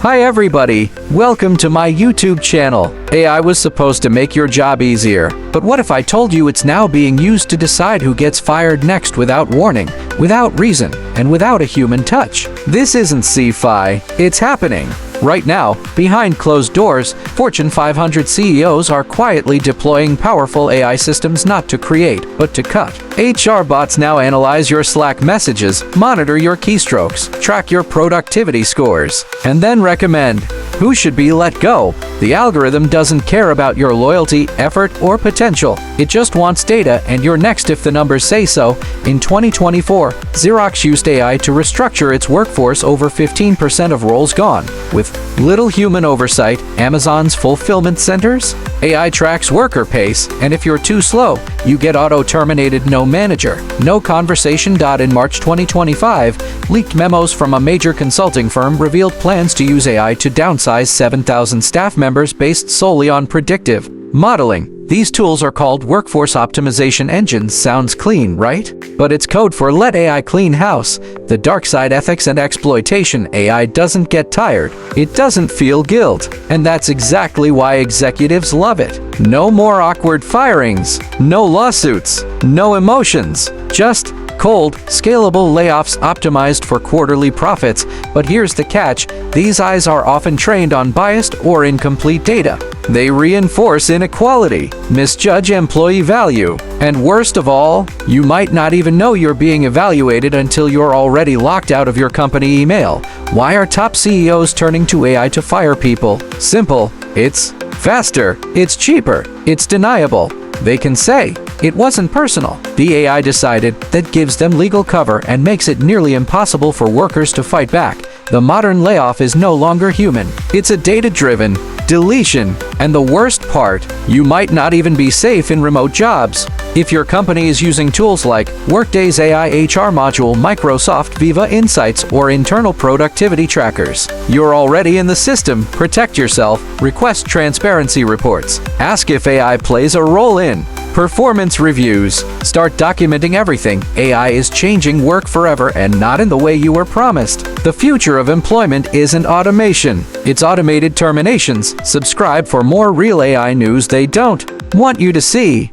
Hi everybody, welcome to my YouTube channel. AI was supposed to make your job easier, but what if I told you it's now being used to decide who gets fired next without warning, without reason, and without a human touch? This isn't sci-fi, it's happening. Right now, behind closed doors, Fortune 500 CEOs are quietly deploying powerful AI systems not to create, but to cut. HR bots now analyze your Slack messages, monitor your keystrokes, track your productivity scores, and then recommend who should be let go. The algorithm doesn't care about your loyalty, effort, or potential. It just wants data, and you're next if the numbers say so. In 2024, Xerox used AI to restructure its workforce, over 15% of roles gone. With little human oversight, Amazon's fulfillment centers? AI tracks worker pace, and if you're too slow, you get auto-terminated. No manager, no conversation. In March 2025, leaked memos from a major consulting firm revealed plans to use AI to downsize 7,000 staff members based solely on predictive modeling. These tools are called workforce optimization engines. Sounds clean, right? But it's code for let AI clean house. The dark side: ethics and exploitation. AI doesn't get tired. It doesn't feel guilt. And that's exactly why executives love it. No more awkward firings. No lawsuits. No emotions. Just cold, scalable layoffs optimized for quarterly profits. But here's the catch: these AIs are often trained on biased or incomplete data. They reinforce inequality, misjudge employee value, and worst of all, you might not even know you're being evaluated until you're already locked out of your company email. Why are top CEOs turning to AI to fire people? Simple. It's faster, it's cheaper, it's deniable. They can say it wasn't personal. The AI decided. That gives them legal cover and makes it nearly impossible for workers to fight back. The modern layoff is no longer human. It's a data-driven deletion. And the worst part, you might not even be safe in remote jobs. If your company is using tools like Workday's AI HR module, Microsoft Viva Insights, or internal productivity trackers, you're already in the system. Protect yourself. Request transparency reports. Ask if AI plays a role in performance reviews. Start documenting everything. AI is changing work forever, and not in the way you were promised. The future of employment isn't automation, it's automated terminations. Subscribe for more real AI news they don't want you to see.